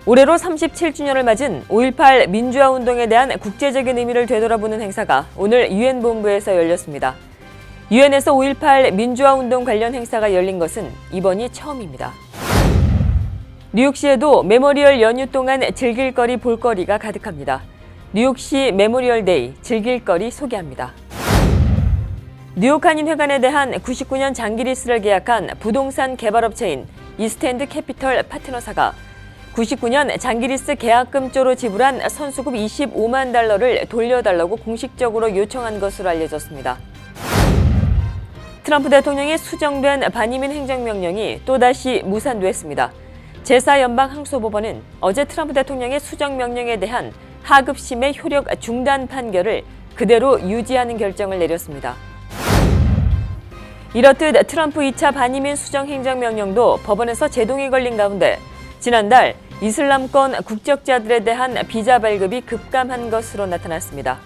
올해로 37주년을 맞은 5.18 민주화 운동에 대한 국제적인 의미를 되돌아보는 행사가 오늘 유엔 본부에서 열렸습니다. 유엔에서 5.18 민주화 운동 관련 행사가 열린 것은 이번이 처음입니다. 뉴욕시에도 메모리얼 연휴 동안 즐길거리 볼거리가 가득합니다. 뉴욕시 메모리얼 데이 즐길거리 소개합니다. 뉴욕 한인회관에 대한 99년 장기리스를 계약한 부동산 개발업체인 이스트엔드 캐피털 파트너사가 99년 장기리스 계약금조로 지불한 선수급 $25만 돌려달라고 공식적으로 요청한 것으로 알려졌습니다. 트럼프 대통령의 수정된 반이민 행정명령이 또다시 무산됐습니다. 제4연방항소법원은 어제 트럼프 대통령의 수정명령에 대한 하급심의 효력 중단 판결을 그대로 유지하는 결정을 내렸습니다. 이렇듯 트럼프 2차 반이민 수정 행정명령도 법원에서 제동이 걸린 가운데 지난달 이슬람권 국적자들에 대한 비자 발급이 급감한 것으로 나타났습니다.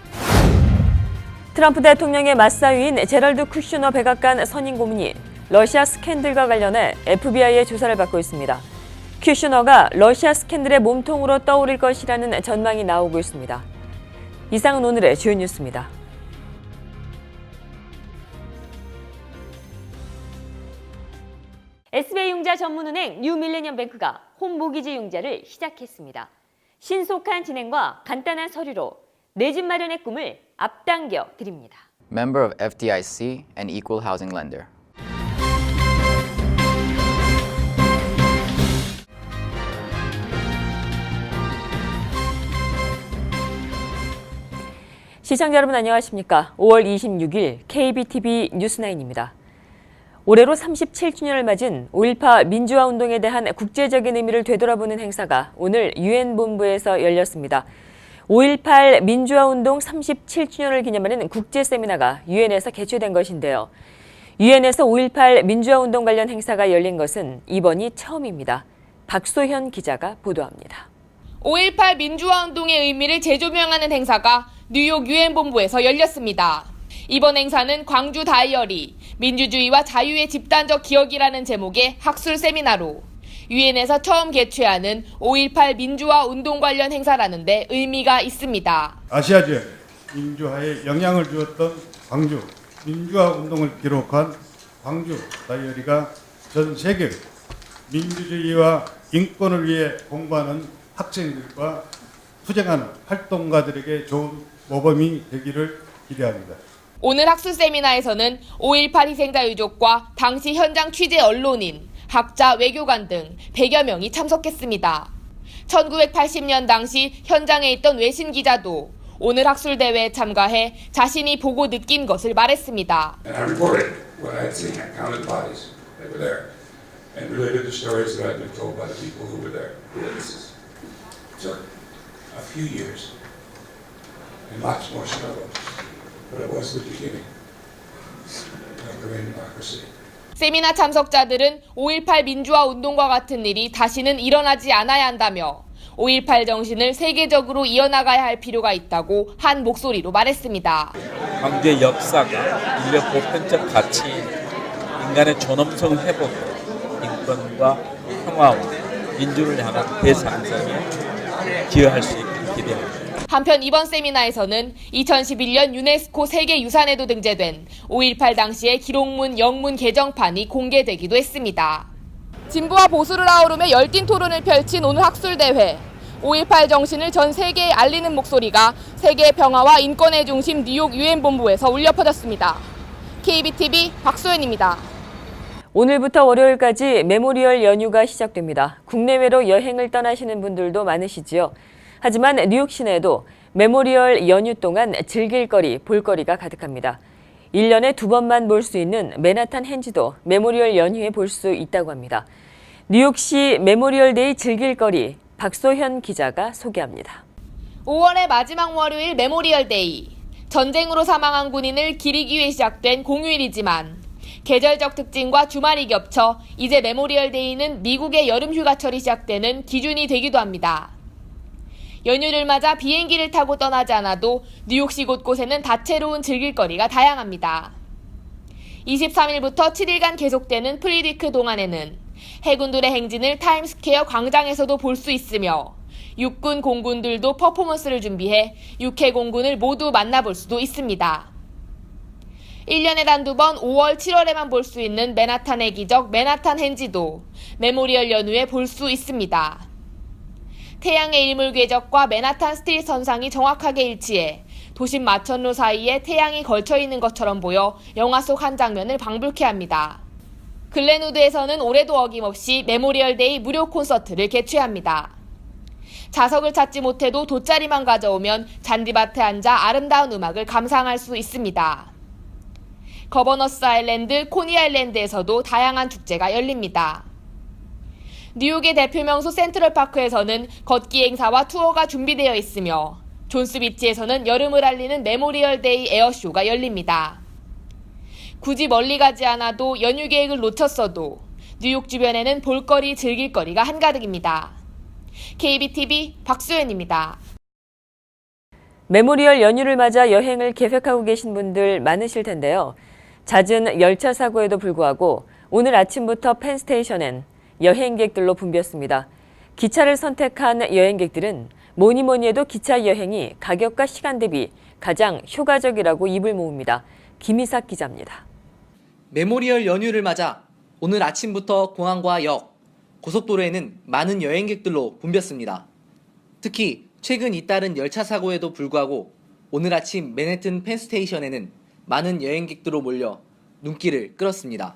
트럼프 대통령의 맞사위인 제럴드 쿠슈너 백악관 선임 고문이 러시아 스캔들과 관련해 FBI의 조사를 받고 있습니다. 쿠슈너가 러시아 스캔들의 몸통으로 떠오를 것이라는 전망이 나오고 있습니다. 이상은 오늘의 주요 뉴스입니다. SBI융자 전문은행 뉴밀레니엄뱅크가 홈모기지 융자를 시작했습니다. 신속한 진행과 간단한 서류로 내 집 마련의 꿈을 앞당겨 드립니다. Member of FDIC and Equal Housing Lender. 시청자 여러분 안녕하십니까? 5월 26일 KBTV 뉴스9입니다. 올해로 37주년을 맞은 5.18 민주화 운동에 대한 국제적인 의미를 되돌아보는 행사가 오늘 유엔 본부에서 열렸습니다. 5.18 민주화 운동 37주년을 기념하는 국제 세미나가 유엔에서 개최된 것인데요. 유엔에서 5.18 민주화 운동 관련 행사가 열린 것은 이번이 처음입니다. 박소현 기자가 보도합니다. 5.18 민주화 운동의 의미를 재조명하는 행사가 뉴욕 유엔 본부에서 열렸습니다. 이번 행사는 광주 다이어리, 민주주의와 자유의 집단적 기억이라는 제목의 학술 세미나로 유엔에서 처음 개최하는 5.18 민주화 운동 관련 행사라는 데 의미가 있습니다. 아시아 지역 민주화에 영향을 주었던 광주 민주화 운동을 기록한 광주 다이어리가 전 세계 민주주의와 인권을 위해 공부하는 학생들과 투쟁하는 활동가들에게 좋은 모범이 되기를 기대합니다. 오늘 학술 세미나에서는 5.18 희생자 유족과 당시 현장 취재 언론인, 학자, 외교관 등 100여 명이 참석했습니다. 1980년 당시 현장에 있던 외신 기자도 오늘 학술 대회에 참가해 자신이 보고 느낀 것을 말했습니다. And I reported what I had seen. I counted bodies that were there and related the stories that I'd been told by the people who were there, the witnesses. It took a few years and lots more struggle, but it was the beginning of Korean democracy. 세미나 참석자들은 5.18 민주화 운동과 같은 일이 다시는 일어나지 않아야 한다며 5.18 정신을 세계적으로 이어나가야 할 필요가 있다고 한 목소리로 말했습니다. 광주의 역사가 인류 보편적 가치인 인간의 존엄성 회복, 인권과 평화와 민주를 향한 대상생에 기여할 수 있기를 기대합니다. 한편 이번 세미나에서는 2011년 유네스코 세계유산에도 등재된 5.18 당시의 기록문 영문 개정판이 공개되기도 했습니다. 진보와 보수를 아우르며 열띤 토론을 펼친 오늘 학술대회. 5.18 정신을 전 세계에 알리는 목소리가 세계 평화와 인권의 중심 뉴욕 유엔 본부에서 울려 퍼졌습니다. KBTV 박소연입니다. 오늘부터 월요일까지 메모리얼 연휴가 시작됩니다. 국내외로 여행을 떠나시는 분들도 많으시지요. 하지만 뉴욕 시내에도 메모리얼 연휴 동안 즐길거리, 볼거리가 가득합니다. 1년에 2번만 볼 수 있는 맨하탄 hen지도 메모리얼 연휴에 볼 수 있다고 합니다. 뉴욕시 메모리얼 데이 즐길거리, 박소현 기자가 소개합니다. 5월의 마지막 월요일 메모리얼 데이. 전쟁으로 사망한 군인을 기리기 위해 시작된 공휴일이지만 계절적 특징과 주말이 겹쳐 이제 메모리얼 데이는 미국의 여름 휴가철이 시작되는 기준이 되기도 합니다. 연휴를 맞아 비행기를 타고 떠나지 않아도 뉴욕시 곳곳에는 다채로운 즐길거리가 다양합니다. 23일부터 7일간 계속되는 프리위크 동안에는 해군들의 행진을 타임스퀘어 광장에서도 볼 수 있으며 육군 공군들도 퍼포먼스를 준비해 육해 공군을 모두 만나볼 수도 있습니다. 1년에 단두 번 5월, 7월에만 볼 수 있는 맨하탄의 기적 맨하탄 hen지도 메모리얼 연휴에 볼 수 있습니다. 태양의 일몰 궤적과 맨하탄 스트릿 선상이 정확하게 일치해 도심 마천루 사이에 태양이 걸쳐 있는 것처럼 보여 영화 속 한 장면을 방불케 합니다. 글렌우드에서는 올해도 어김없이 메모리얼 데이 무료 콘서트를 개최합니다. 좌석을 찾지 못해도 돗자리만 가져오면 잔디밭에 앉아 아름다운 음악을 감상할 수 있습니다. 거버너스 아일랜드, 코니 아일랜드에서도 다양한 축제가 열립니다. 뉴욕의 대표 명소 센트럴파크에서는 걷기 행사와 투어가 준비되어 있으며 존스비치에서는 여름을 알리는 메모리얼 데이 에어쇼가 열립니다. 굳이 멀리 가지 않아도 연휴 계획을 놓쳤어도 뉴욕 주변에는 볼거리, 즐길거리가 한가득입니다. KBTV 박수연입니다. 메모리얼 연휴를 맞아 여행을 계획하고 계신 분들 많으실 텐데요. 잦은 열차 사고에도 불구하고 오늘 아침부터 펜스테이션엔 여행객들로 붐볐습니다. 기차를 선택한 여행객들은 뭐니 해도 기차 여행이 가격과 시간 대비 가장 효과적이라고 입을 모읍니다. 김희삭 기자입니다. 메모리얼 연휴를 맞아 오늘 아침부터 공항과 역, 고속도로에는 많은 여행객들로 붐볐습니다. 특히 최근 잇따른 열차 사고에도 불구하고 오늘 아침 맨해튼 펜스테이션에는 많은 여행객들로 몰려 눈길을 끌었습니다.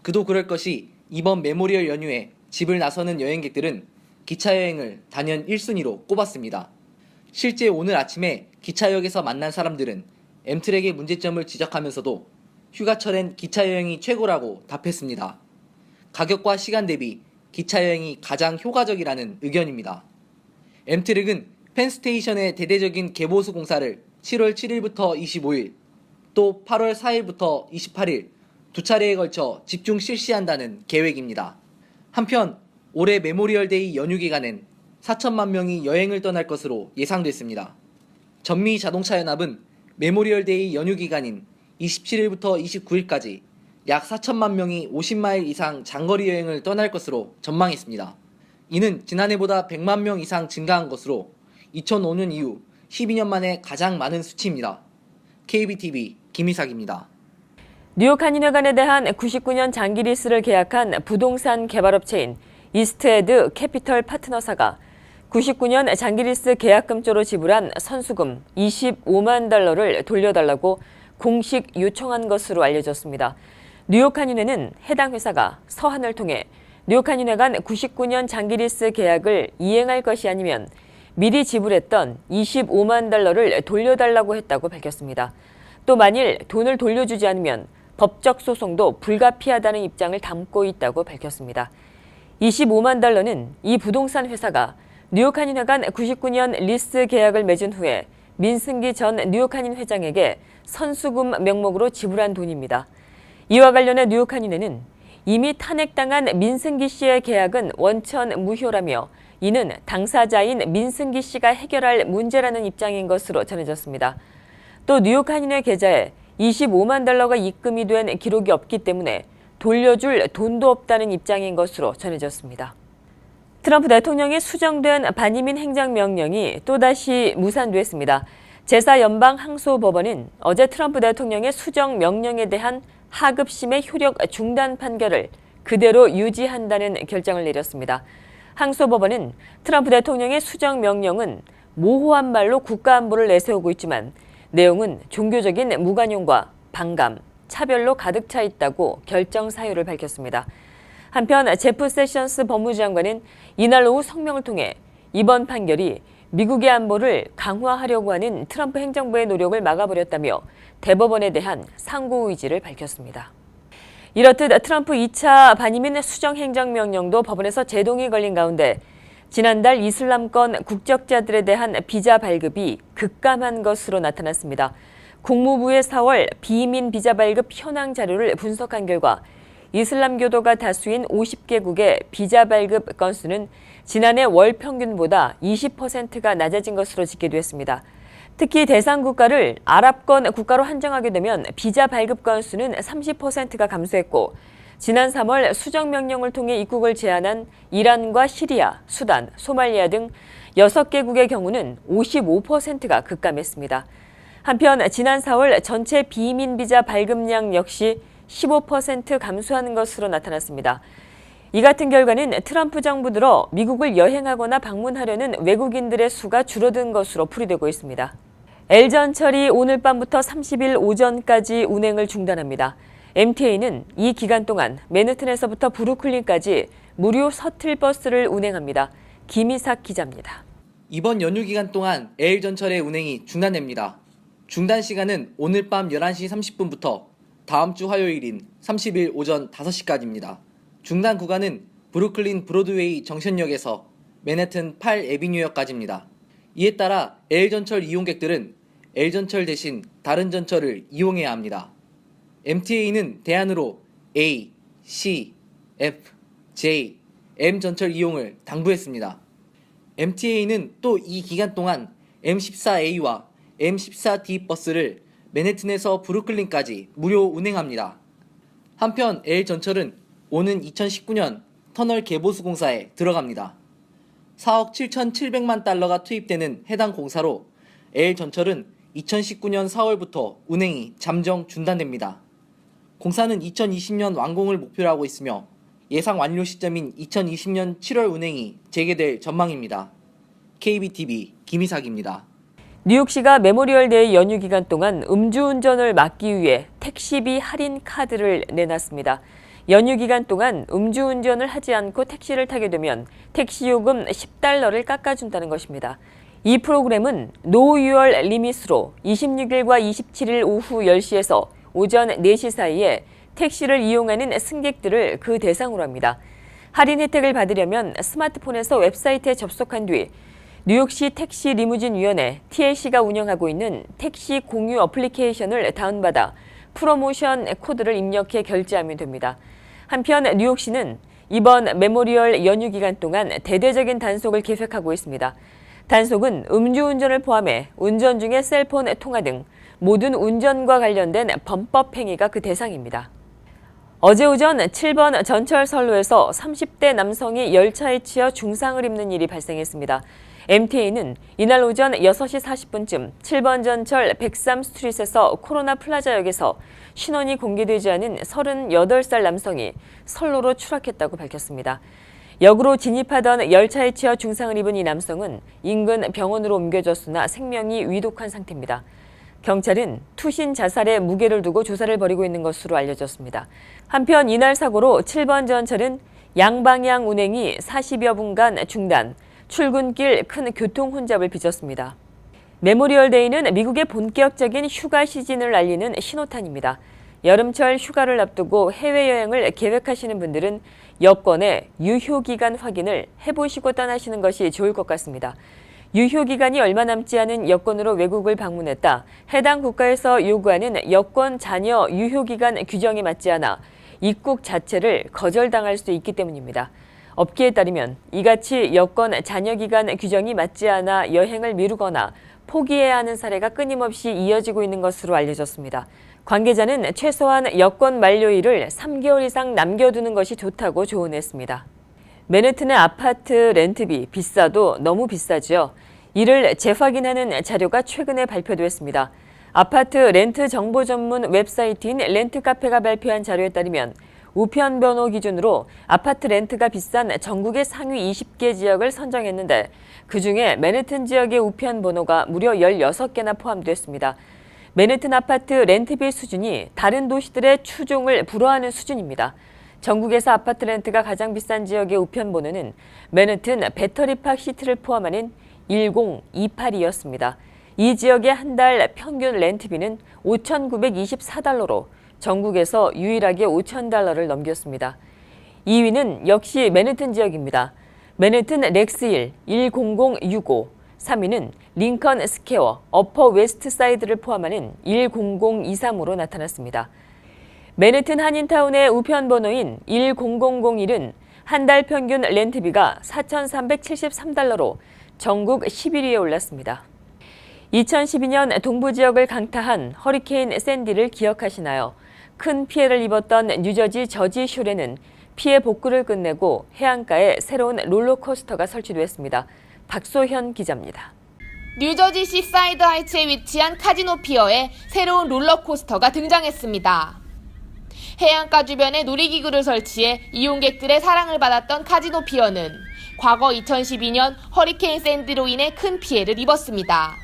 그도 그럴 것이 이번 메모리얼 연휴에 집을 나서는 여행객들은 기차 여행을 단연 1순위로 꼽았습니다. 실제 오늘 아침에 기차역에서 만난 사람들은 엠트랙의 문제점을 지적하면서도 휴가철엔 기차 여행이 최고라고 답했습니다. 가격과 시간 대비 기차 여행이 가장 효과적이라는 의견입니다. 엠트랙은 펜스테이션의 대대적인 개보수 공사를 7월 7일부터 25일, 또 8월 4일부터 28일 두 차례에 걸쳐 집중 실시한다는 계획입니다. 한편 올해 메모리얼 데이 연휴 기간엔 4천만 명이 여행을 떠날 것으로 예상됐습니다. 전미 자동차 연합은 메모리얼 데이 연휴 기간인 27일부터 29일까지 약 4천만 명이 50마일 이상 장거리 여행을 떠날 것으로 전망했습니다. 이는 지난해보다 100만 명 이상 증가한 것으로 2005년 이후 12년 만에 가장 많은 수치입니다. KBTV 김희삭입니다. 뉴욕 한인회관에 대한 99년 장기 리스를 계약한 부동산 개발업체인 이스트헤드 캐피털 파트너사가 99년 장기 리스 계약금조로 지불한 선수금 25만 달러를 돌려달라고 공식 요청한 것으로 알려졌습니다. 뉴욕 한인회는 해당 회사가 서한을 통해 뉴욕 한인회관 99년 장기 리스 계약을 이행할 것이 아니면 미리 지불했던 25만 달러를 돌려달라고 했다고 밝혔습니다. 또 만일 돈을 돌려주지 않으면 법적 소송도 불가피하다는 입장을 담고 있다고 밝혔습니다. 25만 달러는 이 부동산 회사가 뉴욕 한인회관 99년 리스 계약을 맺은 후에 민승기 전 뉴욕 한인 회장에게 선수금 명목으로 지불한 돈입니다. 이와 관련해 뉴욕 한인회는 이미 탄핵당한 민승기 씨의 계약은 원천 무효라며 이는 당사자인 민승기 씨가 해결할 문제라는 입장인 것으로 전해졌습니다. 또 뉴욕 한인회 계좌에 25만 달러가 입금이 된 기록이 없기 때문에 돌려줄 돈도 없다는 입장인 것으로 전해졌습니다. 트럼프 대통령이 수정된 반이민 행정명령이 또다시 무산됐습니다. 제4연방항소법원은 어제 트럼프 대통령의 수정 명령에 대한 하급심의 효력 중단 판결을 그대로 유지한다는 결정을 내렸습니다. 항소법원은 트럼프 대통령의 수정 명령은 모호한 말로 국가안보를 내세우고 있지만 내용은 종교적인 무관용과 반감, 차별로 가득 차 있다고 결정 사유를 밝혔습니다. 한편 제프 세션스 법무장관은 이날 오후 성명을 통해 이번 판결이 미국의 안보를 강화하려고 하는 트럼프 행정부의 노력을 막아버렸다며 대법원에 대한 상고 의지를 밝혔습니다. 이렇듯 트럼프 2차 반이민 수정 행정명령도 법원에서 제동이 걸린 가운데 지난달 이슬람권 국적자들에 대한 비자 발급이 급감한 것으로 나타났습니다. 국무부의 4월 비이민 비자 발급 현황 자료를 분석한 결과 이슬람교도가 다수인 50개국의 비자 발급 건수는 지난해 월 평균보다 20%가 낮아진 것으로 집계됐습니다. 특히 대상 국가를 아랍권 국가로 한정하게 되면 비자 발급 건수는 30%가 감소했고 지난 3월 수정 명령을 통해 입국을 제한한 이란과 시리아, 수단, 소말리아 등 6개국의 경우는 55%가 급감했습니다. 한편 지난 4월 전체 비민 비자 발급량 역시 15% 감소하는 것으로 나타났습니다. 이 같은 결과는 트럼프 정부 들어 미국을 여행하거나 방문하려는 외국인들의 수가 줄어든 것으로 풀이되고 있습니다. L전철이 오늘 밤부터 30일 오전까지 운행을 중단합니다. MTA는 이 기간 동안 맨해튼에서부터 브루클린까지 무료 서틀버스를 운행합니다. 김희삭 기자입니다. 이번 연휴 기간 동안 L전철의 운행이 중단됩니다. 중단 시간은 오늘 밤 11시 30분부터 다음 주 화요일인 30일 오전 5시까지입니다. 중단 구간은 브루클린 브로드웨이 정션역에서 맨해튼 8에비뉴역까지입니다. 이에 따라 L전철 이용객들은 L전철 대신 다른 전철을 이용해야 합니다. MTA는 대안으로 A, C, F, J, M 전철 이용을 당부했습니다. MTA는 또 이 기간 동안 M14A와 M14D 버스를 맨해튼에서 브루클린까지 무료 운행합니다. 한편 L전철은 오는 2019년 터널 개보수 공사에 들어갑니다. 4억 7,700만 달러가 투입되는 해당 공사로 L전철은 2019년 4월부터 운행이 잠정 중단됩니다. 공사는 2020년 완공을 목표로 하고 있으며 예상 완료 시점인 2020년 7월 운행이 재개될 전망입니다. KBTV 김희삭입니다. 뉴욕시가 메모리얼데이 연휴 기간 동안 음주운전을 막기 위해 택시비 할인 카드를 내놨습니다. 연휴 기간 동안 음주운전을 하지 않고 택시를 타게 되면 택시 요금 $10를 깎아준다는 것입니다. 이 프로그램은 노 유얼 리밋으로 26일과 27일 오후 10시에서 오전 4시 사이에 택시를 이용하는 승객들을 그 대상으로 합니다. 할인 혜택을 받으려면 스마트폰에서 웹사이트에 접속한 뒤 뉴욕시 택시 리무진위원회 TLC가 운영하고 있는 택시 공유 어플리케이션을 다운받아 프로모션 코드를 입력해 결제하면 됩니다. 한편 뉴욕시는 이번 메모리얼 연휴 기간 동안 대대적인 단속을 계획하고 있습니다. 단속은 음주운전을 포함해 운전 중에 셀폰 통화 등 모든 운전과 관련된 범법 행위가 그 대상입니다. 어제 오전 7번 전철선로에서 30대 남성이 열차에 치여 중상을 입는 일이 발생했습니다. MTA는 이날 오전 6시 40분쯤 7번 전철 103스트릿에서 코로나 플라자역에서 신원이 공개되지 않은 38살 남성이 선로로 추락했다고 밝혔습니다. 역으로 진입하던 열차에 치여 중상을 입은 이 남성은 인근 병원으로 옮겨졌으나 생명이 위독한 상태입니다. 경찰은 투신 자살에 무게를 두고 조사를 벌이고 있는 것으로 알려졌습니다. 한편 이날 사고로 7번 전철은 양방향 운행이 40여 분간 중단, 출근길 큰 교통 혼잡을 빚었습니다. 메모리얼데이는 미국의 본격적인 휴가 시즌을 알리는 신호탄입니다. 여름철 휴가를 앞두고 해외여행을 계획하시는 분들은 여권의 유효기간 확인을 해보시고 떠나시는 것이 좋을 것 같습니다. 유효기간이 얼마 남지 않은 여권으로 외국을 방문했다. 해당 국가에서 요구하는 여권 잔여 유효기간 규정에 맞지 않아 입국 자체를 거절당할 수 있기 때문입니다. 업계에 따르면 이같이 여권 잔여기간 규정이 맞지 않아 여행을 미루거나 포기해야 하는 사례가 끊임없이 이어지고 있는 것으로 알려졌습니다. 관계자는 최소한 여권 만료일을 3개월 이상 남겨두는 것이 좋다고 조언했습니다. 맨해튼의 아파트 렌트비 비싸도 너무 비싸죠. 이를 재확인하는 자료가 최근에 발표됐습니다. 아파트 렌트 정보 전문 웹사이트인 렌트카페가 발표한 자료에 따르면 우편 번호 기준으로 아파트 렌트가 비싼 전국의 상위 20개 지역을 선정했는데 그중에 맨해튼 지역의 우편 번호가 무려 16개나 포함됐습니다. 맨해튼 아파트 렌트비 수준이 다른 도시들의 추종을 불허하는 수준입니다. 전국에서 아파트 렌트가 가장 비싼 지역의 우편 번호는 맨해튼 배터리팍 시티를 포함하는 1028이었습니다. 이 지역의 한 달 평균 렌트비는 $5,924로 전국에서 유일하게 $5,000를 넘겼습니다. 2위는 역시 맨해튼 지역입니다. 맨해튼 렉스힐 10065, 3위는 링컨 스퀘어, 어퍼 웨스트 사이드를 포함하는 10023으로 나타났습니다. 맨해튼 한인타운의 우편 번호인 10001은 한 달 평균 렌트비가 $4,373로 전국 11위에 올랐습니다. 2012년 동부 지역을 강타한 허리케인 샌디를 기억하시나요? 큰 피해를 입었던 뉴저지 저지 쇼레는 피해 복구를 끝내고 해안가에 새로운 롤러코스터가 설치됐습니다. 박소현 기자입니다. 뉴저지 시사이드 하이츠에 위치한 카지노 피어에 새로운 롤러코스터가 등장했습니다. 해안가 주변에 놀이기구를 설치해 이용객들의 사랑을 받았던 카지노 피어는 과거 2012년 허리케인 샌디로 인해 큰 피해를 입었습니다.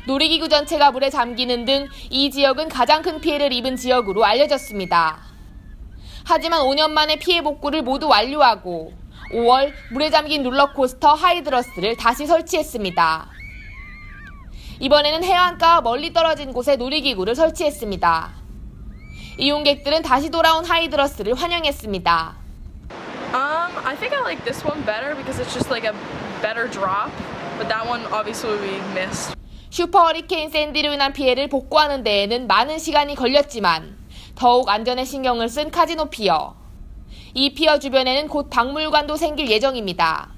놀이기구 전체가 물에 잠기는 등 이 지역은 가장 큰 피해를 입은 지역으로 알려졌습니다. 하지만 5년 만에 피해 복구를 모두 완료하고 5월 물에 잠긴 롤러코스터 하이드러스를 다시 설치했습니다. 이번에는 해안가와 멀리 떨어진 곳에 놀이기구를 설치했습니다. 이용객들은 다시 돌아온 하이드러스를 환영했습니다. I think I like this one better because it's just like a better drop, but that one obviously we missed. 슈퍼 허리케인 샌디로 인한 피해를 복구하는 데에는 많은 시간이 걸렸지만 더욱 안전에 신경을 쓴 카지노 피어. 이 피어 주변에는 곧 박물관도 생길 예정입니다.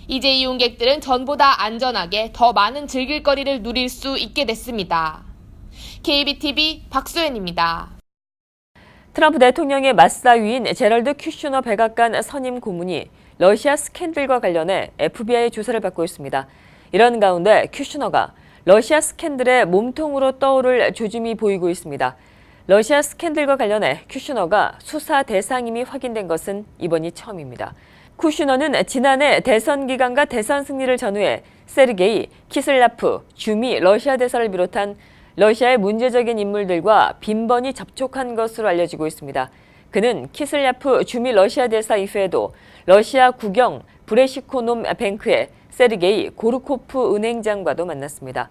이제 이용객들은 전보다 안전하게 더 많은 즐길거리를 누릴 수 있게 됐습니다. KBTV 박소연입니다. 트럼프 대통령의 맞사위인 제럴드 큐슈너 백악관 선임 고문이 러시아 스캔들과 관련해 FBI 조사를 받고 있습니다. 이런 가운데 큐슈너가 러시아 스캔들의 몸통으로 떠오를 조짐이 보이고 있습니다. 러시아 스캔들과 관련해 큐슈너가 수사 대상임이 확인된 것은 이번이 처음입니다. 쿠슈너는 지난해 대선 기간과 대선 승리를 전후해 세르게이 키슬라프 주미 러시아 대사를 비롯한 러시아의 문제적인 인물들과 빈번히 접촉한 것으로 알려지고 있습니다. 그는 키슬라프 주미 러시아 대사 이후에도 러시아 국영 브레시코놈 뱅크의 세르게이 고르코프 은행장과도 만났습니다.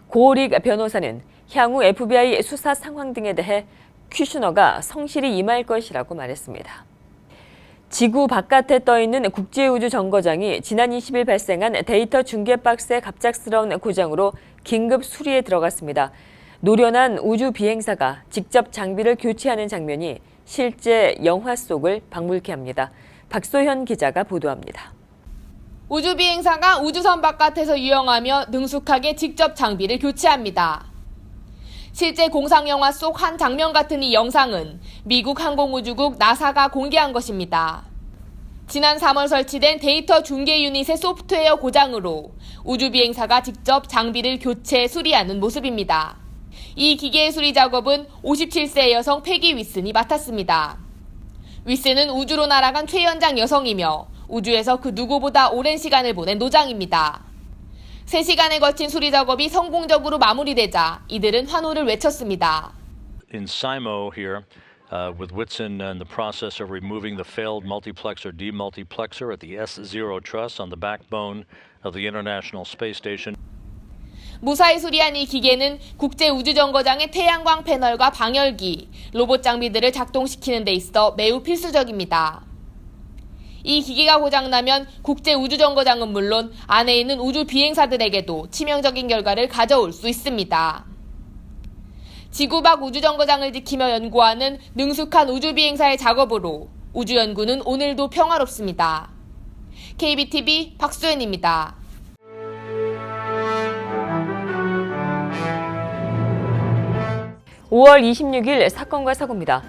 고오릭 변호사는 향후 FBI 수사 상황 등에 대해 큐슈너가 성실히 임할 것이라고 말했습니다. 지구 바깥에 떠있는 국제우주정거장이 지난 20일 발생한 데이터 중계 박스의 갑작스러운 고장으로 긴급 수리에 들어갔습니다. 노련한 우주 비행사가 직접 장비를 교체하는 장면이 실제 영화 속을 방불케 합니다. 박소현 기자가 보도합니다. 우주 비행사가 우주선 바깥에서 유영하며 능숙하게 직접 장비를 교체합니다. 실제 공상 영화 속 한 장면 같은 이 영상은 미국 항공우주국 나사가 공개한 것입니다. 지난 3월 설치된 데이터 중계 유닛의 소프트웨어 고장으로 우주 비행사가 직접 장비를 교체, 수리하는 모습입니다. 이 기계의 수리 작업은 57세 여성 패기 윗슨이 맡았습니다. 윗슨은 우주로 날아간 최연장 여성이며 우주에서 그 누구보다 오랜 시간을 보낸 노장입니다. 3시간에 걸친 수리 작업이 성공적으로 마무리되자 이들은 환호를 외쳤습니다. In SIMO here, with Whitson in the process of removing the failed multiplexer demultiplexer at the S0 truss on the backbone of the International Space Station. 무사히 수리한 이 기계는 국제우주정거장의 태양광 패널과 방열기, 로봇 장비들을 작동시키는 데 있어 매우 필수적입니다. 이 기계가 고장나면 국제우주정거장은 물론 안에 있는 우주 비행사들에게도 치명적인 결과를 가져올 수 있습니다. 지구 밖 우주정거장을 지키며 연구하는 능숙한 우주비행사의 작업으로 우주연구는 오늘도 평화롭습니다. KBTV 박소연입니다. (5월 26일) 사건과 사고입니다.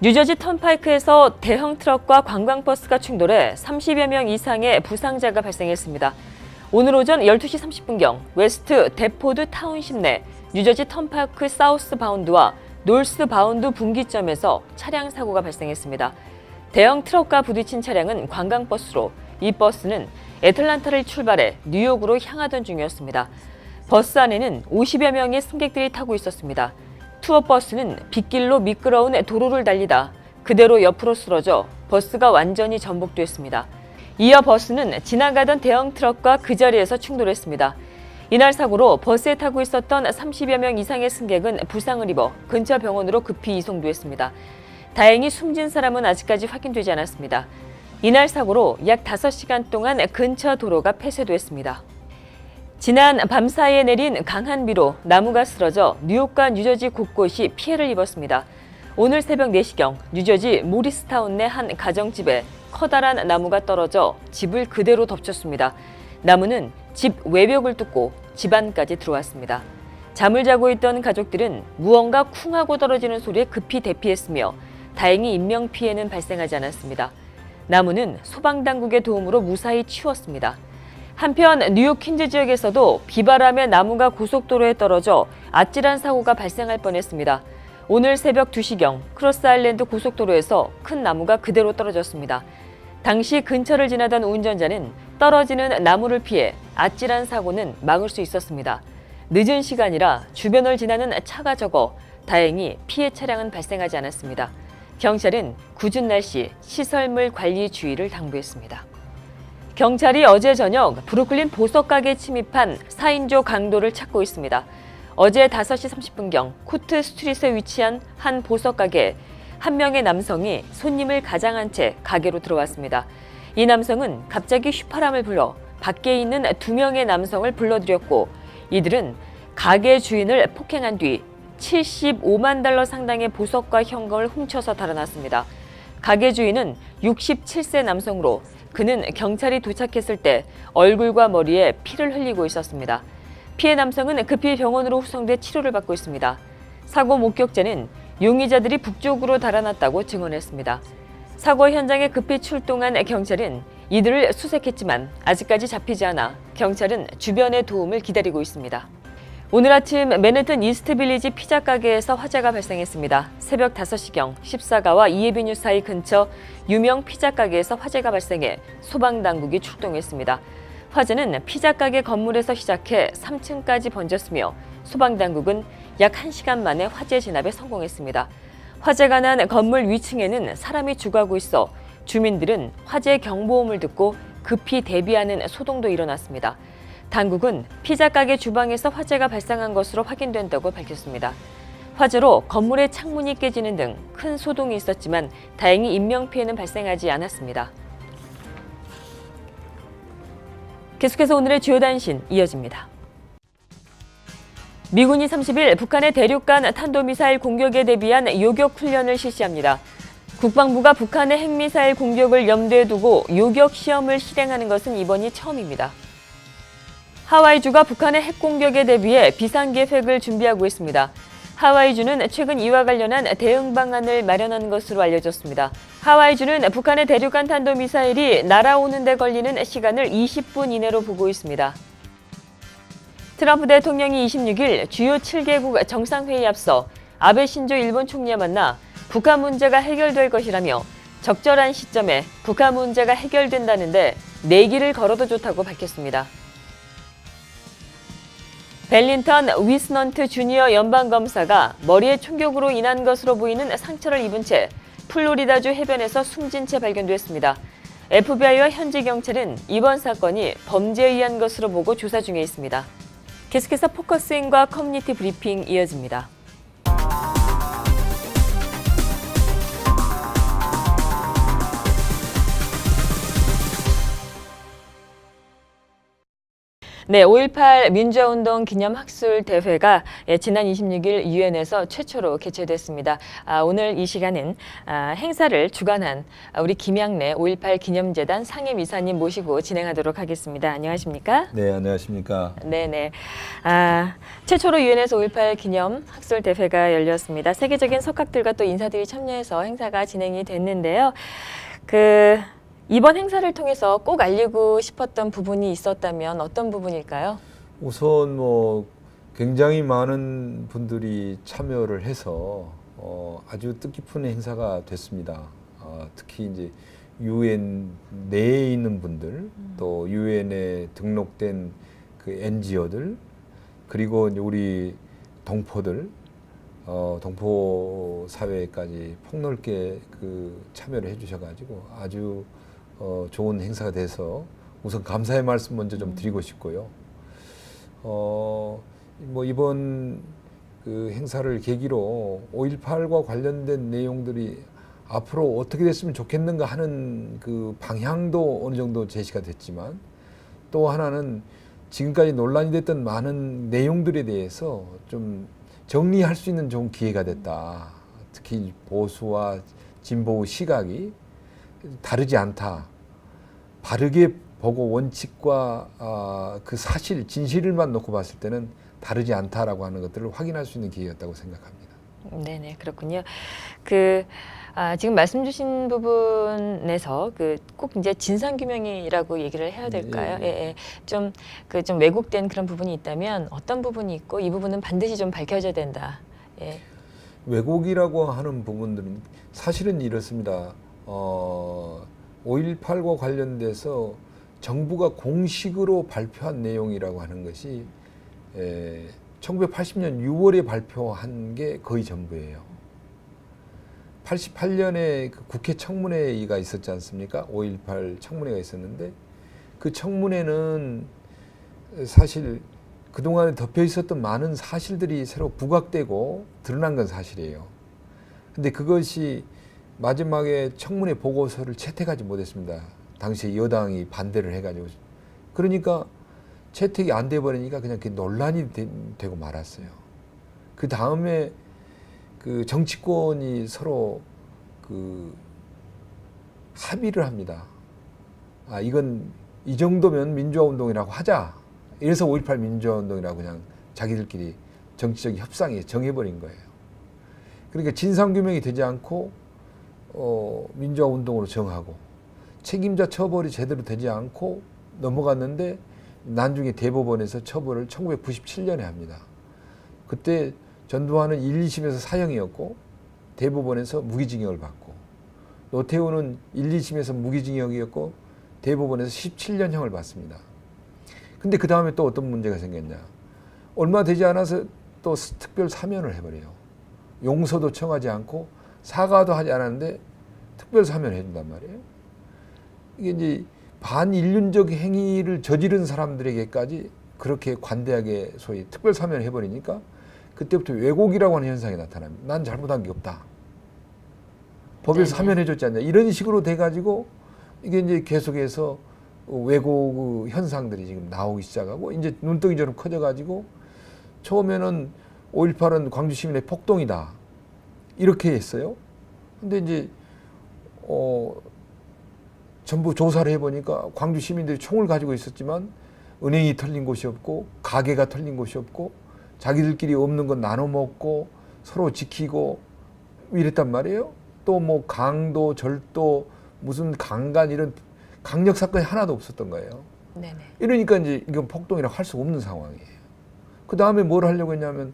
뉴저지 턴파이크에서 대형 트럭과 관광버스가 충돌해 30여 명 이상의 부상자가 발생했습니다. 오늘 오전 12시 30분경 웨스트 데포드 타운십 내 뉴저지 턴파이크 사우스 바운드와 놀스 바운드 분기점에서 차량 사고가 발생했습니다. 대형 트럭과 부딪힌 차량은 관광버스로 이 버스는 애틀란타를 출발해 뉴욕으로 향하던 중이었습니다. 버스 안에는 50여 명의 승객들이 타고 있었습니다. 투어버스는 빗길로 미끄러운 도로를 달리다 그대로 옆으로 쓰러져 버스가 완전히 전복됐습니다. 이어 버스는 지나가던 대형 트럭과 그 자리에서 충돌했습니다. 이날 사고로 버스에 타고 있었던 30여 명 이상의 승객은 부상을 입어 근처 병원으로 급히 이송됐습니다. 다행히 숨진 사람은 아직까지 확인되지 않았습니다. 이날 사고로 약 5시간 동안 근처 도로가 폐쇄됐습니다. 지난 밤사이에 내린 강한 비로 나무가 쓰러져 뉴욕과 뉴저지 곳곳이 피해를 입었습니다. 오늘 새벽 4시경 뉴저지 모리스타운 내 한 가정집에 커다란 나무가 떨어져 집을 그대로 덮쳤습니다. 나무는 집 외벽을 뚫고 집 안까지 들어왔습니다. 잠을 자고 있던 가족들은 무언가 쿵 하고 떨어지는 소리에 급히 대피했으며 다행히 인명피해는 발생하지 않았습니다. 나무는 소방당국의 도움으로 무사히 치웠습니다. 한편 뉴욕 퀸즈 지역에서도 비바람에 나무가 고속도로에 떨어져 아찔한 사고가 발생할 뻔했습니다. 오늘 새벽 2시경 크로스아일랜드 고속도로에서 큰 나무가 그대로 떨어졌습니다. 당시 근처를 지나던 운전자는 떨어지는 나무를 피해 아찔한 사고는 막을 수 있었습니다. 늦은 시간이라 주변을 지나는 차가 적어 다행히 피해 차량은 발생하지 않았습니다. 경찰은 궂은 날씨 시설물 관리 주의를 당부했습니다. 경찰이 어제 저녁 브루클린 보석가게에 침입한 4인조 강도를 찾고 있습니다. 어제 5시 30분경 코트 스트릿에 위치한 한 보석가게에 한 명의 남성이 손님을 가장한 채 가게로 들어왔습니다. 이 남성은 갑자기 휘파람을 불어 밖에 있는 2명의 남성을 불러들였고 이들은 가게 주인을 폭행한 뒤 $75만 상당의 보석과 현금을 훔쳐서 달아났습니다. 가게 주인은 67세 남성으로 그는 경찰이 도착했을 때 얼굴과 머리에 피를 흘리고 있었습니다. 피해 남성은 급히 병원으로 후송돼 치료를 받고 있습니다. 사고 목격자는 용의자들이 북쪽으로 달아났다고 증언했습니다. 사고 현장에 급히 출동한 경찰은 이들을 수색했지만 아직까지 잡히지 않아 경찰은 주변의 도움을 기다리고 있습니다. 오늘 아침 맨해튼 이스트빌리지 피자 가게에서 화재가 발생했습니다. 새벽 5시경 14가와 이에비뉴 사이 근처 유명 피자 가게에서 화재가 발생해 소방당국이 출동했습니다. 화재는 피자 가게 건물에서 시작해 3층까지 번졌으며 소방당국은 약 1시간 만에 화재 진압에 성공했습니다. 화재가 난 건물 위층에는 사람이 주거하고 있어 주민들은 화재 경보음을 듣고 급히 대비하는 소동도 일어났습니다. 당국은 피자 가게 주방에서 화재가 발생한 것으로 확인된다고 밝혔습니다. 화재로 건물의 창문이 깨지는 등 큰 소동이 있었지만 다행히 인명피해는 발생하지 않았습니다. 계속해서 오늘의 주요 단신 이어집니다. 미군이 30일 북한의 대륙간 탄도미사일 공격에 대비한 요격 훈련을 실시합니다. 국방부가 북한의 핵미사일 공격을 염두에 두고 요격 시험을 실행하는 것은 이번이 처음입니다. 하와이주가 북한의 핵 공격에 대비해 비상계획을 준비하고 있습니다. 하와이주는 최근 이와 관련한 대응 방안을 마련한 것으로 알려졌습니다. 하와이주는 북한의 대륙간 탄도미사일이 날아오는 데 걸리는 시간을 20분 이내로 보고 있습니다. 트럼프 대통령이 26일 주요 7개국 정상회의에 앞서 아베 신조 일본 총리와 만나 북한 문제가 해결될 것이라며 적절한 시점에 북한 문제가 해결된다는데 내기를 걸어도 좋다고 밝혔습니다. 벨린턴 위스넌트 주니어 연방검사가 머리에 총격으로 인한 것으로 보이는 상처를 입은 채 플로리다주 해변에서 숨진 채 발견됐습니다. FBI와 현지 경찰은 이번 사건이 범죄에 의한 것으로 보고 조사 중에 있습니다. 계속해서 포커스인과 커뮤니티 브리핑 이어집니다. 네, 5.18 민주화운동 기념학술 대회가 지난 26일 유엔에서 최초로 개최됐습니다. 오늘 이 시간은 행사를 주관한 우리 김양래 5.18 기념재단 상임이사님 모시고 진행하도록 하겠습니다. 안녕하십니까? 네, 안녕하십니까? 네네. 최초로 유엔에서 5.18 기념학술 대회가 열렸습니다. 세계적인 석학들과 또 인사들이 참여해서 행사가 진행이 됐는데요. 이번 행사를 통해서 꼭 알리고 싶었던 부분이 있었다면 어떤 부분일까요? 우선 굉장히 많은 분들이 참여를 해서 아주 뜻깊은 행사가 됐습니다. 특히 이제 유엔 내에 있는 분들, 또 유엔에 등록된 그 NGO들, 그리고 이제 우리 동포들, 동포 사회까지 폭넓게 참여를 해주셔가지고 아주 좋은 행사가 돼서 우선 감사의 말씀 먼저 좀 드리고 싶고요. 이번 행사를 계기로 5.18과 관련된 내용들이 앞으로 어떻게 됐으면 좋겠는가 하는 그 방향도 어느 정도 제시가 됐지만 또 하나는 지금까지 논란이 됐던 많은 내용들에 대해서 좀 정리할 수 있는 좋은 기회가 됐다. 특히 보수와 진보의 시각이 다르지 않다. 바르게 보고 원칙과 그 사실, 진실을만 놓고 봤을 때는 다르지 않다라고 하는 것들을 확인할 수 있는 기회였다고 생각합니다. 네네, 그렇군요. 지금 말씀 주신 부분에서 꼭 이제 진상규명이라고 얘기를 해야 될까요? 예, 예. 좀 왜곡된 그런 부분이 있다면 어떤 부분이 있고 이 부분은 반드시 좀 밝혀져야 된다. 예. 왜곡이라고 하는 부분들은 사실은 이렇습니다. 5.18과 관련돼서 정부가 공식으로 발표한 내용이라고 하는 것이 1980년 6월에 발표한 게 거의 전부예요. 88년에 그 국회 청문회가 있었지 않습니까? 5.18 청문회가 있었는데 그 청문회는 사실 그동안에 덮여 있었던 많은 사실들이 새로 부각되고 드러난 건 사실이에요. 근데 그것이 마지막에 청문회 보고서를 채택하지 못했습니다. 당시에 여당이 반대를 해가지고. 그러니까 채택이 안 돼 버리니까 그냥 논란이 되고 말았어요. 그 다음에 그 정치권이 서로 합의를 합니다. 이건 이 정도면 민주화 운동이라고 하자. 이래서 5.18 민주화 운동이라고 그냥 자기들끼리 정치적 협상에 정해버린 거예요. 그러니까 진상규명이 되지 않고 민주화 운동으로 정하고 책임자 처벌이 제대로 되지 않고 넘어갔는데 나중에 대법원에서 처벌을 1997년에 합니다. 그때 전두환은 1, 2심에서 사형이었고 대법원에서 무기징역을 받고 노태우는 1, 2심에서 무기징역이었고 대법원에서 17년형을 받습니다. 근데 그 다음에 또 어떤 문제가 생겼냐. 얼마 되지 않아서 또 특별 사면을 해버려요. 용서도 청하지 않고 사과도 하지 않았는데 특별 사면을 해준단 말이에요. 이게 이제 반인륜적 행위를 저지른 사람들에게까지 그렇게 관대하게 소위 특별 사면을 해버리니까 그때부터 왜곡이라고 하는 현상이 나타납니다. 난 잘못한 게 없다. 법에서 사면해줬지 않냐. 이런 식으로 돼가지고 이게 이제 계속해서 왜곡 현상들이 지금 나오기 시작하고 이제 눈덩이처럼 커져가지고 처음에는 5.18은 광주 시민의 폭동이다. 이렇게 했어요. 근데 이제 전부 조사를 해보니까 광주 시민들이 총을 가지고 있었지만 은행이 털린 곳이 없고 가게가 털린 곳이 없고 자기들끼리 없는 건 나눠 먹고 서로 지키고 이랬단 말이에요. 또 뭐 강도, 절도, 무슨 강간 이런 강력 사건이 하나도 없었던 거예요. 네네. 이러니까 이제 이건 폭동이라고 할 수 없는 상황이에요. 그 다음에 뭘 하려고 했냐면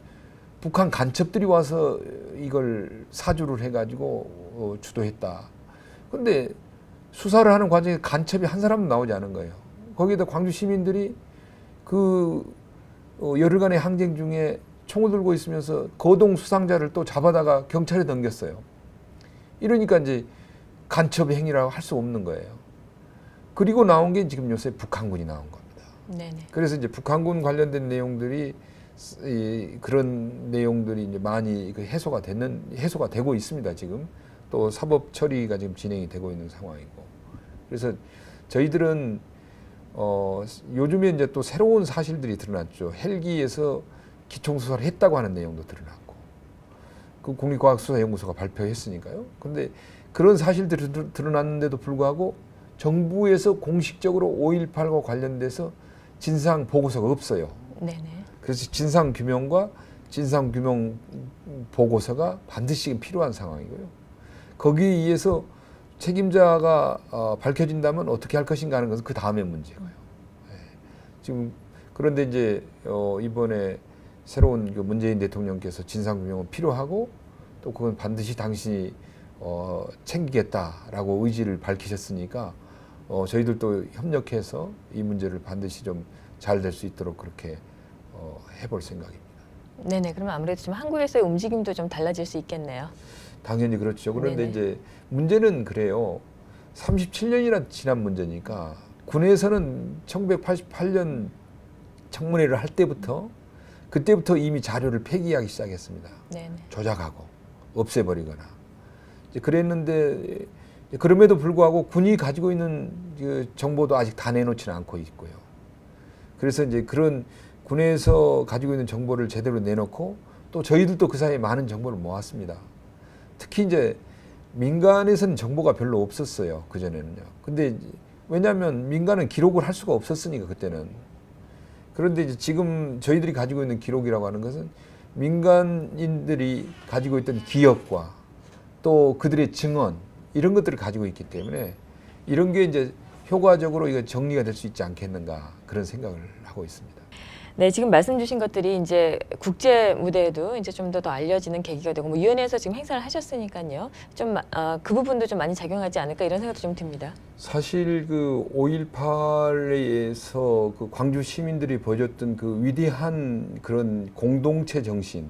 북한 간첩들이 와서 이걸 사주를 해가지고 주도했다. 근데 수사를 하는 과정에 간첩이 한 사람도 나오지 않은 거예요. 거기에다 광주 시민들이 열흘간의 항쟁 중에 총을 들고 있으면서 거동 수상자를 또 잡아다가 경찰에 넘겼어요. 이러니까 이제 간첩 행위라고 할 수 없는 거예요. 그리고 나온 게 지금 요새 북한군이 나온 겁니다. 네네. 그래서 이제 북한군 관련된 내용들이 그런 내용들이 이제 많이 해소가 되고 있습니다. 지금 또 사법 처리가 지금 진행이 되고 있는 상황이고. 그래서 저희들은 요즘에 이제 또 새로운 사실들이 드러났죠. 헬기에서 기총수사를 했다고 하는 내용도 드러났고, 그 국립과학수사연구소가 발표했으니까요. 근데 그런 사실들이 드러났는데도 불구하고 정부에서 공식적으로 5.18과 관련돼서 진상 보고서가 없어요. 네네. 그래서 진상 규명과 진상 규명 보고서가 반드시 필요한 상황이고요. 거기에 의해서 책임자가 밝혀진다면 어떻게 할 것인가 하는 것은 그 다음의 문제고요. 지금 그런데 이제 이번에 새로운 그 문재인 대통령께서 진상 규명은 필요하고 또 그건 반드시 당신이 챙기겠다라고 의지를 밝히셨으니까 저희들도 협력해서 이 문제를 반드시 좀 잘 될 수 있도록 그렇게 해볼 생각입니다. 네네. 그러면 아무래도 좀 한국에서의 움직임도 좀 달라질 수 있겠네요. 당연히 그렇죠. 그런데 네네. 이제 문제는 그래요. 37년이나 지난 문제니까 군에서는 1988년 청문회를 할 때부터 그때부터 이미 자료를 폐기하기 시작했습니다. 네네. 조작하고 없애버리거나 이제 그랬는데 그럼에도 불구하고 군이 가지고 있는 그 정보도 아직 다 내놓지는 않고 있고요. 그래서 이제 그런 군에서 가지고 있는 정보를 제대로 내놓고 또 저희들도 그 사이에 많은 정보를 모았습니다. 특히 이제 민간에서는 정보가 별로 없었어요. 그전에는요. 근데 왜냐하면 민간은 기록을 할 수가 없었으니까 그때는. 그런데 이제 지금 저희들이 가지고 있는 기록이라고 하는 것은 민간인들이 가지고 있던 기억과 또 그들의 증언 이런 것들을 가지고 있기 때문에 이런 게 이제 효과적으로 이거 정리가 될 수 있지 않겠는가 그런 생각을 하고 있습니다. 네, 지금 말씀 주신 것들이 이제 국제 무대에도 이제 좀 더 알려지는 계기가 되고 뭐 위원회에서 지금 행사를 하셨으니까요. 좀 그 부분도 좀 많이 작용하지 않을까 이런 생각도 좀 듭니다. 사실 그 5.18에서 그 광주 시민들이 보여줬던 그 위대한 그런 공동체 정신,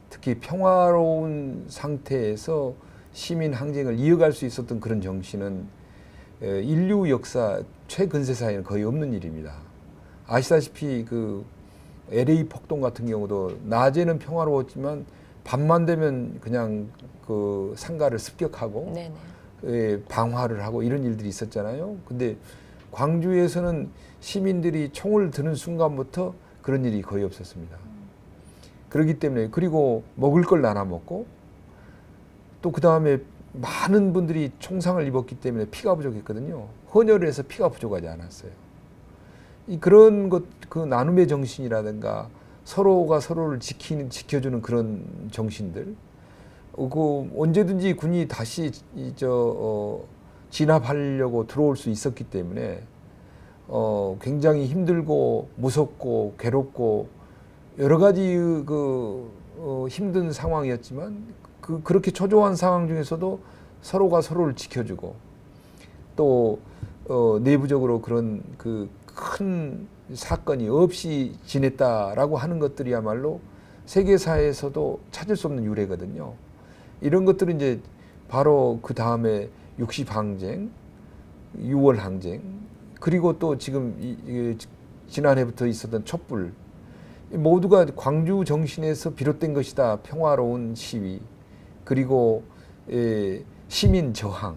특히 평화로운 상태에서 시민 항쟁을 이어갈 수 있었던 그런 정신은 인류 역사 최근세사에는 거의 없는 일입니다. 아시다시피 그 LA 폭동 같은 경우도 낮에는 평화로웠지만 밤만 되면 그냥 그 상가를 습격하고 방화를 하고 이런 일들이 있었잖아요. 근데 광주에서는 시민들이 총을 드는 순간부터 그런 일이 거의 없었습니다. 그렇기 때문에 그리고 먹을 걸 나눠 먹고 또 그 다음에 많은 분들이 총상을 입었기 때문에 피가 부족했거든요. 헌혈을 해서 피가 부족하지 않았어요. 그런 것, 그 나눔의 정신이라든가 서로가 서로를 지켜주는 그런 정신들, 그 언제든지 군이 다시 진압하려고 들어올 수 있었기 때문에 굉장히 힘들고 무섭고 괴롭고 여러 가지 힘든 상황이었지만 그렇게 초조한 상황 중에서도 서로가 서로를 지켜주고 또 내부적으로 그런 그 큰 사건이 없이 지냈다라고 하는 것들이야말로 세계사에서도 찾을 수 없는 유래거든요. 이런 것들은 이제 바로 그 다음에 60 항쟁, 6월 항쟁, 그리고 또 지금 지난해부터 있었던 촛불, 모두가 광주 정신에서 비롯된 것이다. 평화로운 시위, 그리고 시민 저항,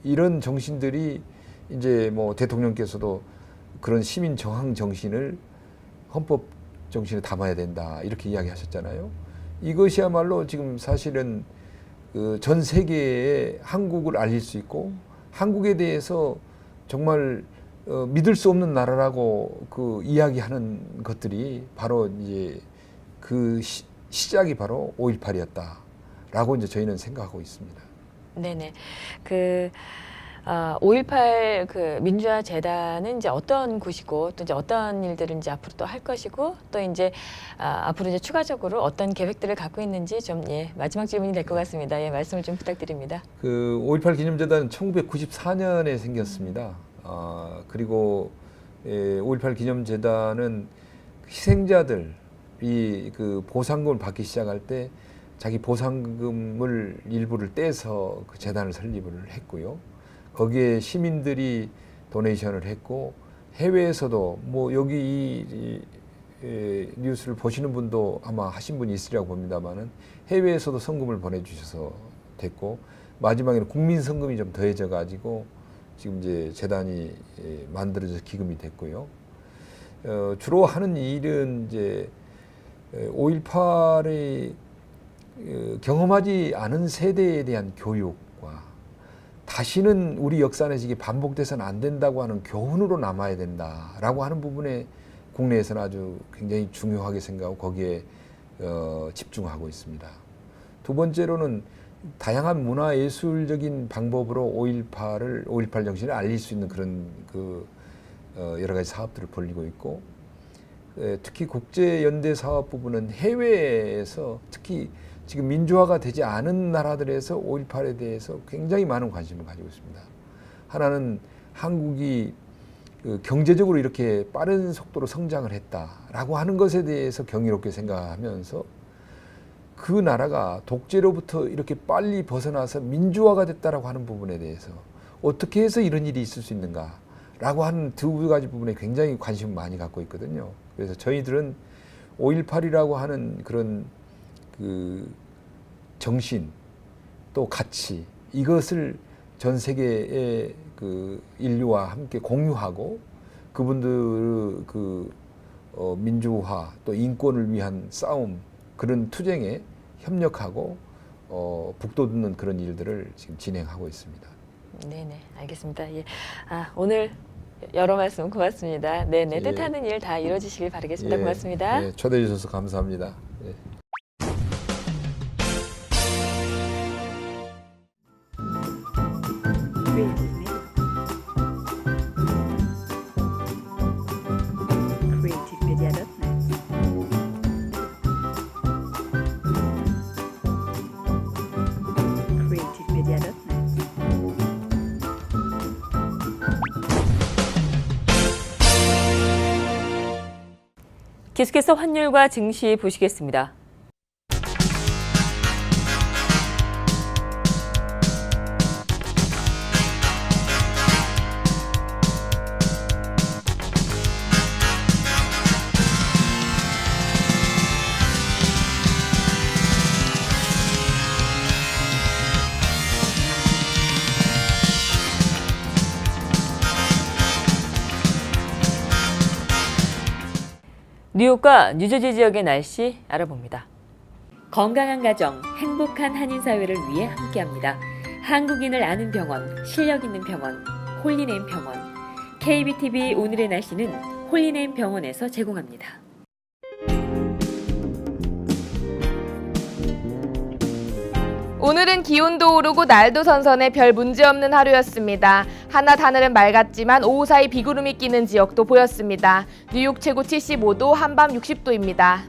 이런 정신들이 이제 뭐 대통령께서도 그런 시민 저항 정신을 헌법 정신에 담아야 된다 이렇게 이야기하셨잖아요. 이것이야말로 지금 사실은 전 세계에 한국을 알릴 수 있고 한국에 대해서 정말 믿을 수 없는 나라라고 그 이야기하는 것들이 바로 이제 그 시작이 바로 5.18이었다라고 이제 저희는 생각하고 있습니다. 네네. 5.18 그 민주화 재단은 이제 어떤 곳이고 또 이제 어떤 일들을 이제 앞으로 또 할 것이고 또 이제 앞으로 이제 추가적으로 어떤 계획들을 갖고 있는지 좀 마지막 질문이 될 것 같습니다. 말씀을 좀 부탁드립니다. 그 5.18 기념재단은 1994년에 생겼습니다. 그리고 5.18 기념재단은 희생자들이 그 보상금을 받기 시작할 때 자기 보상금을 일부를 떼서 그 재단을 설립을 했고요. 거기에 시민들이 도네이션을 했고 해외에서도 뭐 여기 이 뉴스를 보시는 분도 아마 하신 분이 있으리라고 봅니다만은 해외에서도 성금을 보내주셔서 됐고 마지막에는 국민 성금이 좀 더해져 가지고 지금 이제 재단이 만들어져서 기금이 됐고요. 주로 하는 일은 이제 5.18의 경험하지 않은 세대에 대한 교육과 다시는 우리 역사 안에서 이게 반복돼서는 안 된다고 하는 교훈으로 남아야 된다라고 하는 부분에 국내에서는 아주 굉장히 중요하게 생각하고 거기에 집중하고 있습니다. 두 번째로는 다양한 문화예술적인 방법으로 5.18 정신을 알릴 수 있는 그런 여러 가지 사업들을 벌이고 있고 특히 국제연대 사업 부분은 해외에서 특히 지금 민주화가 되지 않은 나라들에서 5.18에 대해서 굉장히 많은 관심을 가지고 있습니다. 하나는 한국이 경제적으로 이렇게 빠른 속도로 성장을 했다라고 하는 것에 대해서 경이롭게 생각하면서 그 나라가 독재로부터 이렇게 빨리 벗어나서 민주화가 됐다라고 하는 부분에 대해서 어떻게 해서 이런 일이 있을 수 있는가라고 하는 두 가지 부분에 굉장히 관심을 많이 갖고 있거든요. 그래서 저희들은 5.18이라고 하는 그런 그 정신 또 가치 이것을 전 세계의 그 인류와 함께 공유하고 그분들 민주화 또 인권을 위한 싸움 그런 투쟁에 협력하고 북돋는 그런 일들을 지금 진행하고 있습니다. 네네, 알겠습니다. 오늘 여러 말씀 고맙습니다. 네네, 예. 뜻하는 일 다 이루어지시길 바라겠습니다. 고맙습니다. 예, 초대해 주셔서 감사합니다. 예. 계속해서 환율과 증시 보시겠습니다. 뉴욕과 뉴저지 지역의 날씨 알아봅니다. 건강한 가정, 행복한 한인사회를 위해 함께합니다. 한국인을 아는 병원, 실력 있는 병원, 홀리네임 병원. KBTV 오늘의 날씨는 홀리네임 병원에서 제공합니다. 오늘은 기온도 오르고 날도 선선해 별 문제없는 하루였습니다. 하나 하늘은 맑았지만 오후 사이 비구름이 끼는 지역도 보였습니다. 뉴욕 최고 75도, 한밤 60도입니다.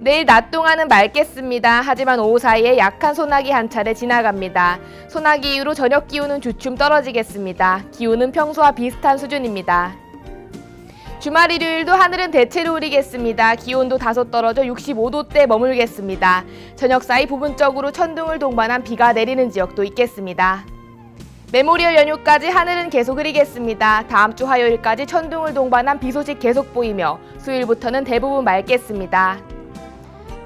내일 낮 동안은 맑겠습니다. 하지만 오후 사이에 약한 소나기 한 차례 지나갑니다. 소나기 이후로 저녁 기온은 주춤 떨어지겠습니다. 기온은 평소와 비슷한 수준입니다. 주말 일요일도 하늘은 대체로 흐리겠습니다. 기온도 다소 떨어져 65도대 머물겠습니다. 저녁 사이 부분적으로 천둥을 동반한 비가 내리는 지역도 있겠습니다. 메모리얼 연휴까지 하늘은 계속 흐리겠습니다. 다음 주 화요일까지 천둥을 동반한 비 소식 계속 보이며 수요일부터는 대부분 맑겠습니다.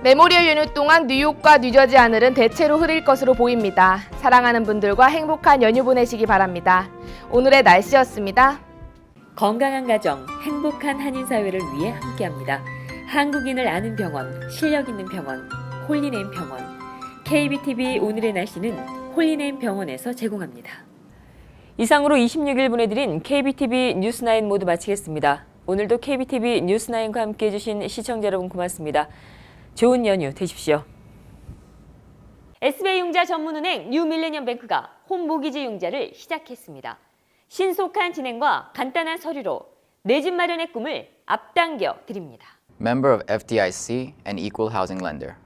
메모리얼 연휴 동안 뉴욕과 뉴저지 하늘은 대체로 흐릴 것으로 보입니다. 사랑하는 분들과 행복한 연휴 보내시기 바랍니다. 오늘의 날씨였습니다. 건강한 가정, 행복한 한인사회를 위해 함께합니다. 한국인을 아는 병원, 실력 있는 병원, 홀리네임 병원. KBTV 오늘의 날씨는 홀리네임 병원에서 제공합니다. 이상으로 26일 보내드린 KBTV 뉴스9 모두 마치겠습니다. 오늘도 KBTV 뉴스9과 함께해 주신 시청자 여러분 고맙습니다. 좋은 연휴 되십시오. SBI융자 전문은행 뉴밀레니엄뱅크가 홈모기지 융자를 시작했습니다. 신속한 진행과 간단한 서류로 내 집 마련의 꿈을 앞당겨 드립니다. Member of FDIC and Equal Housing Lender.